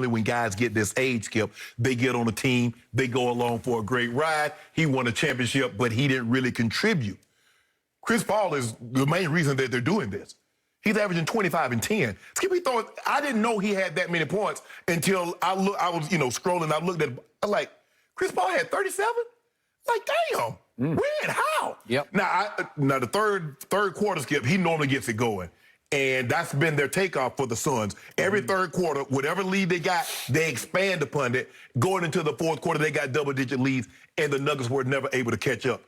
when guys get this age, Skip, they get on a team, they go along for a great ride. He won a championship, but he didn't really contribute. Chris Paul is the main reason that they're doing this. He's averaging 25 and 10. Skip, I didn't know he had that many points until I was, scrolling. I looked at, I was like, Chris Paul had 37? Like, damn, when, how? Yep. Now the third quarter, Skip, he normally gets it going. And that's been their takeoff for the Suns. Every third quarter, whatever lead they got, they expand upon it. Going into the fourth quarter, they got double-digit leads, and the Nuggets were never able to catch up.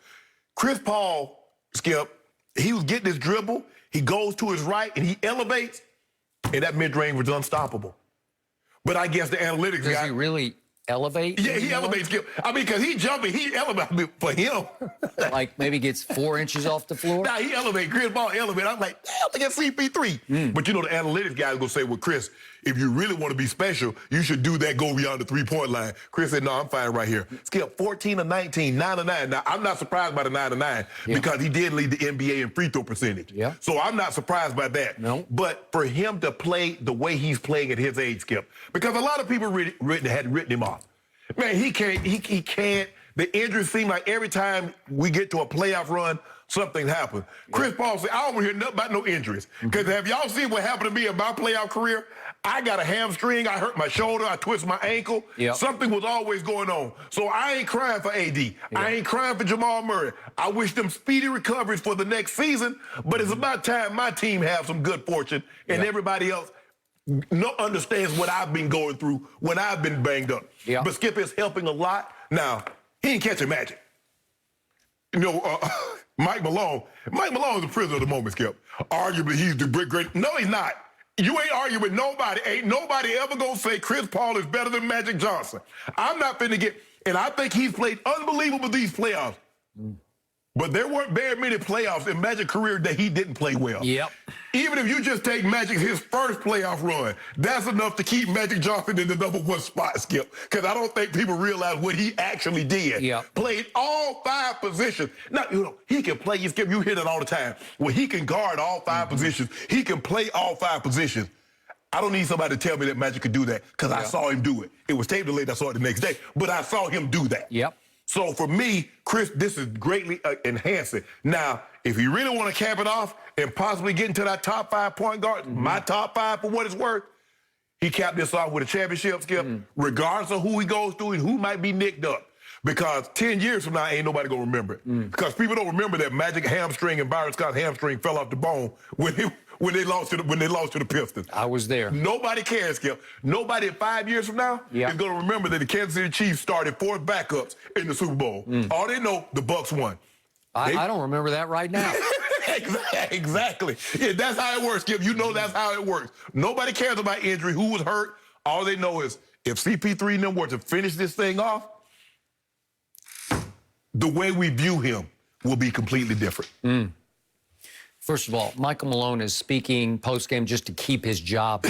Chris Paul, Skip, he was getting his dribble. He goes to his right, and he elevates, and that mid-range was unstoppable. But I guess the analytics guy... Does he really elevate? Yeah, he elevates, Skip. I mean, because he jumping, he elevates for him. Like maybe gets 4 inches off the floor? Nah, he elevates. Chris Paul elevates. I'm like, damn, look at CP3. But the analytics guys going to say, well, Chris, if you really want to be special, you should do that, go beyond the three-point line. Chris said, no, I'm fine right here. Skip, 14 of 19, 9 of 9. Now, I'm not surprised by the 9 of 9 because he did lead the NBA in free throw percentage. Yeah. So I'm not surprised by that. No. But for him to play the way he's playing at his age, Skip, because a lot of people had written him off. Man, he can't. The injuries seem like every time we get to a playoff run, something happens. Chris Paul said, I don't want to hear nothing about no injuries. Because have y'all seen what happened to me in my playoff career? I got a hamstring, I hurt my shoulder, I twisted my ankle. Something was always going on. So I ain't crying for AD. I ain't crying for Jamal Murray. I wish them speedy recoveries for the next season, but it's about time my team have some good fortune and everybody else understands what I've been going through when I've been banged up. But Skip is helping a lot. Now, he ain't catching magic. Mike Malone is a prisoner of the moment, Skip. Arguably, he's the great. No, he's not. You ain't arguing with nobody. Ain't nobody ever gonna say Chris Paul is better than Magic Johnson. I'm not finna get, and I think he's played unbelievable these playoffs. But there weren't very many playoffs in Magic's career that he didn't play well. Even if you just take Magic his first playoff run, that's enough to keep Magic Johnson in the #1 spot, Skip. Because I don't think people realize what he actually did. Played all 5 positions. Now, he can play, Skip, you hear it all the time. Well, he can guard all 5 positions. He can play all 5 positions. I don't need somebody to tell me that Magic could do that because I saw him do it. It was tape delayed, I saw it the next day, but I saw him do that. So for me, Chris, this is greatly enhancing. Now, if you really want to cap it off and possibly get into that top 5 point guard, my top 5 for what it's worth, he capped this off with a championship, Skip, regardless of who he goes through and who might be nicked up. Because 10 years from now, ain't nobody going to remember it. Because people don't remember that Magic hamstring and Byron Scott's hamstring fell off the bone when they lost to the Pistons. I was there. Nobody cares, Skip. Nobody 5 years from now is going to remember that the Kansas City Chiefs started 4 backups in the Super Bowl. All they know, the Bucks won. I don't remember that right now. Exactly. Yeah, that's how it works, Skip. You know that's how it works. Nobody cares about injury, who was hurt. All they know is if CP3 and them were to finish this thing off, the way we view him will be completely different. First of all, Michael Malone is speaking post-game just to keep his job.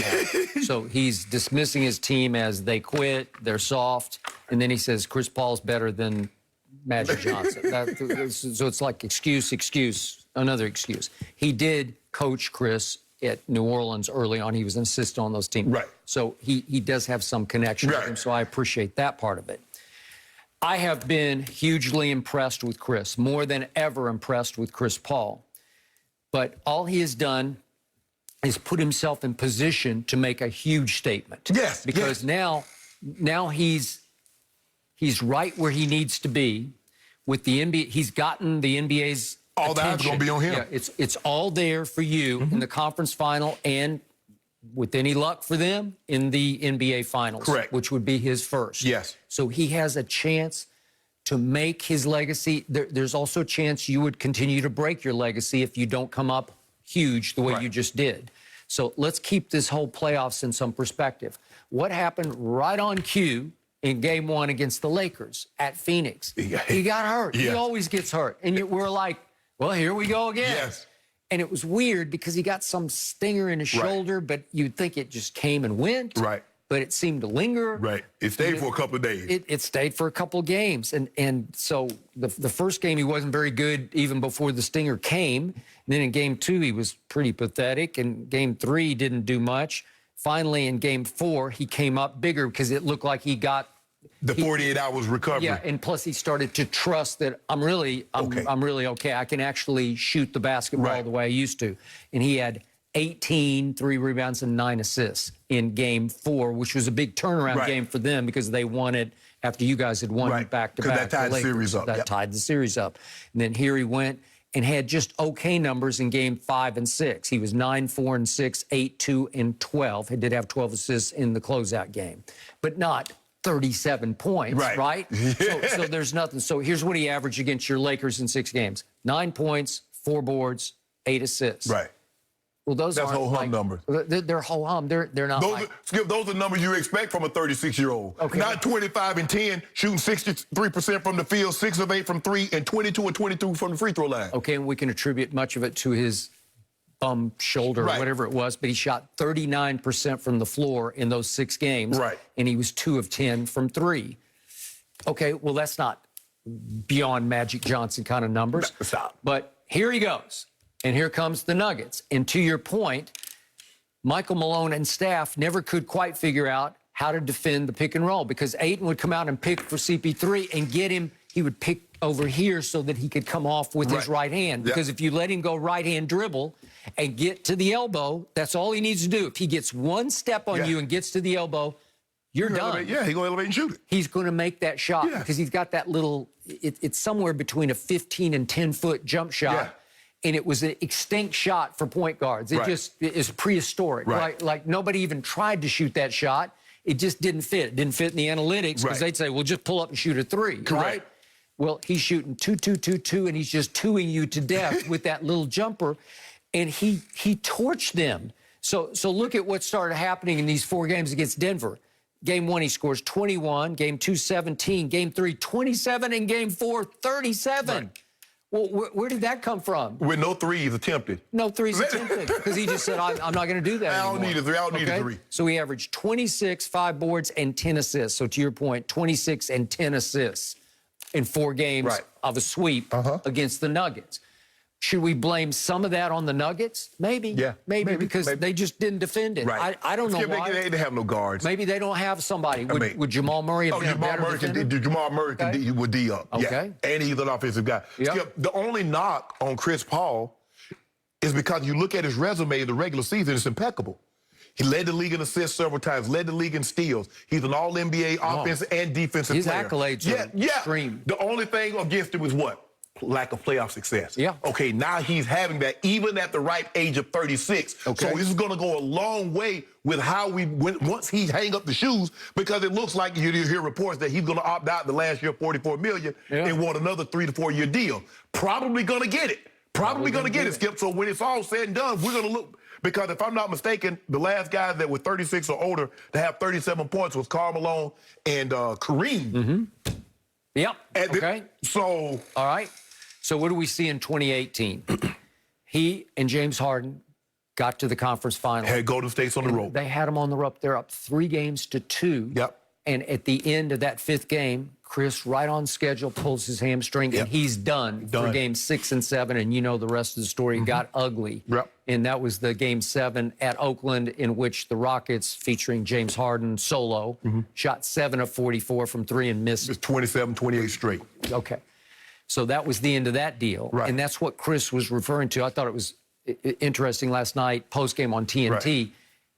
So he's dismissing his team as they quit, they're soft, and then he says Chris Paul's better than Magic Johnson. So it's like excuse, another excuse. He did coach Chris at New Orleans early on. He was an assistant on those teams. So he does have some connection with him, so I appreciate that part of it. I have been hugely impressed with Chris, more than ever impressed with Chris Paul. But all he has done is put himself in position to make a huge statement. Because now he's right where he needs to be with the NBA. He's gotten the NBA's all attention. that's going to be on him. Yeah, it's all there for you in the conference final and, with any luck for them, in the NBA finals. Which would be his first. So he has a chance to make his legacy. There's also a chance you would continue to break your legacy if you don't come up huge the way you just did. So let's keep this whole playoffs in some perspective. What happened right on cue in Game 1 against the Lakers at Phoenix? He got hurt. He always gets hurt. And we're like, well, here we go again. And it was weird because he got some stinger in his shoulder, but you'd think it just came and went. But it seemed to linger. It stayed for a couple of days. It stayed for a couple of games. And so the first game, he wasn't very good even before the stinger came. And then in Game 2, he was pretty pathetic. And Game 3, he didn't do much. Finally, in game 4, he came up bigger because it looked like he got the 48 hours recovery. Yeah, and plus he started to trust that I'm really okay. I can actually shoot the basketball the way I used to. And he had 18, 3 rebounds, and 9 assists in game 4, which was a big turnaround game for them because they won it after you guys had won back-to-back. That tied the series up. That tied the series up. And then here he went and had just okay numbers in game 5 and 6. He was 9, 4, and 6, 8, 2, and 12. He did have 12 assists in the closeout game, but not 37 points, right? So there's nothing. So here's what he averaged against your Lakers in 6 games. 9 points, 4 boards, 8 assists. Right. Well, that's ho-hum numbers. They're ho-hum. They're not Skip, those are numbers you expect from a 36-year-old. Okay. Not 25 and 10, shooting 63% from the field, 6 of 8 from 3, and 22 and 22 from the free throw line. Okay, and we can attribute much of it to his bum shoulder or whatever it was, but he shot 39% from the floor in those 6 games. Right. And he was 2 of 10 from 3. Okay, well, that's not beyond Magic Johnson kind of numbers. Stop. But here he goes. And here comes the Nuggets. And to your point, Michael Malone and staff never could quite figure out how to defend the pick and roll because Ayton would come out and pick for CP3 and get him. He would pick over here so that he could come off with his right hand. Because if you let him go right-hand dribble and get to the elbow, that's all he needs to do. If he gets one step on you and gets to the elbow, you're done. He's going to elevate and shoot it. He's going to make that shot because he's got that little, it's somewhere between a 15 and 10-foot jump shot. Yeah. And it was an extinct shot for point guards. It just is prehistoric. Like nobody even tried to shoot that shot. It just didn't fit. It didn't fit in the analytics because they'd say, well, just pull up and shoot a 3. Right? Well, he's shooting 2-2-2-2, and he's just 2-ing you to death with that little jumper. And he torched them. So look at what started happening in these 4 games against Denver. Game 1, he scores 21. Game 2, 17. Game 3, 27. And game 4, 37. Well, where did that come from? With no 3s attempted. No 3s attempted because he just said, I'm not going to do that anymore. I don't need a 3. I don't need a 3. So he averaged 26, 5 boards, and 10 assists. So to your point, 26 and 10 assists in 4 games of a sweep against the Nuggets. Should we blame some of that on the Nuggets? Maybe. Yeah. Maybe because they just didn't defend it. I don't know why. They have no guards. Maybe they don't have somebody. Would Jamal Murray have been a better defender? Jamal Murray would D up. Okay. Yeah. And he's an offensive guy. Skip, the only knock on Chris Paul is because you look at his resume in the regular season, it's impeccable. He led the league in assists several times, led the league in steals. He's an all-NBA offensive and defensive player. His accolades are extreme. The only thing against him was what? Lack of playoff success. Yeah. Okay, now he's having that even at the right age of 36. Okay. So this is going to go a long way with how once he hang up the shoes, because it looks like you hear reports that he's going to opt out the last year, $44 million, and want another 3 to 4 year deal. Probably going to get it. Probably going to get it, Skip. So when it's all said and done, we're going to look. Because if I'm not mistaken, the last guys that were 36 or older to have 37 points was Karl Malone and Kareem. Yep. Okay. So. All right. So what do we see in 2018? He and James Harden got to the conference final. Had Golden State's on the road. They had them on the rope. They're up 3 games to 2. Yep. And at the end of that 5th game, Chris, right on schedule, pulls his hamstring, and he's done for games 6 and 7. And you know the rest of the story. It got ugly. Yep. And that was the game 7 at Oakland, in which the Rockets, featuring James Harden solo, shot 7 of 44 from 3 and missed. It's 27, 28 straight. Okay. So that was the end of that deal. Right. And that's what Chris was referring to. I thought it was interesting last night, post-game on TNT.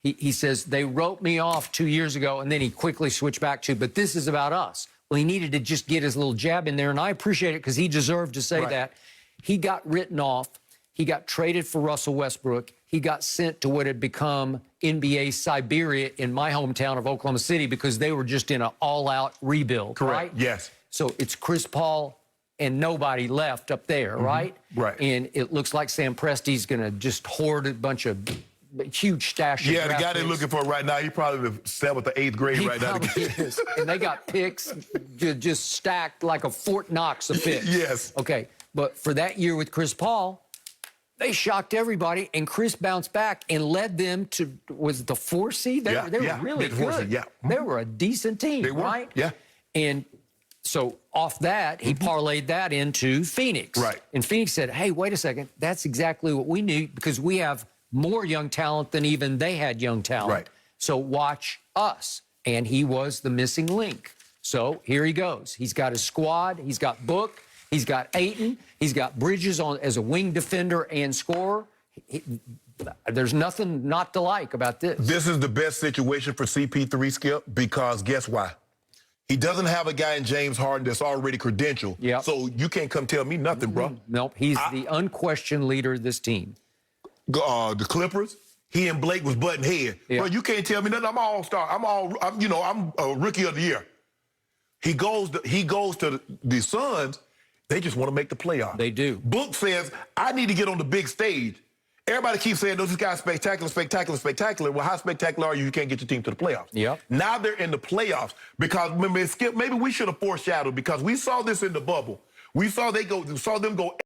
He says, they wrote me off 2 years ago, and then he quickly switched back to, but this is about us. Well, he needed to just get his little jab in there, and I appreciate it because he deserved to say that. He got written off. He got traded for Russell Westbrook. He got sent to what had become NBA Siberia in my hometown of Oklahoma City because they were just in an all-out rebuild. Correct. Right? Yes. So it's Chris Paul and nobody left up there, right? Right. And it looks like Sam Presti's going to just hoard a bunch of huge stash of the draft guy they're looking for right now, he's probably the 7th or 8th grade right now. Is. And they got picks just stacked like a Fort Knox of picks. Yes. Okay, but for that year with Chris Paul, they shocked everybody, and Chris bounced back and led them to, was it the 4 seed? They were really good. They were a decent team, right? Yeah. And so off that, he parlayed that into Phoenix. Right. And Phoenix said, hey, wait a second, that's exactly what we need because we have more young talent than even they had young talent. Right. So watch us. And he was the missing link. So here he goes. He's got his squad. He's got Book. He's got Ayton. He's got Bridges on as a wing defender and scorer. There's nothing not to like about this. This is the best situation for CP3, Skip, because guess why? He doesn't have a guy in James Harden that's already credentialed. Yep. So you can't come tell me nothing, bro. Nope. He's the unquestioned leader of this team. The Clippers, he and Blake was butting head. Yeah. Bro, you can't tell me nothing. I'm all-star. I'm a rookie of the year. He goes to the Suns. They just want to make the playoffs. They do. Book says, I need to get on the big stage. Everybody keeps saying, no, this guy's spectacular, spectacular, spectacular. Well, how spectacular are you? You can't get your team to the playoffs. Yep. Now they're in the playoffs because, remember, Skip, maybe we should have foreshadowed because we saw this in the bubble. We saw them go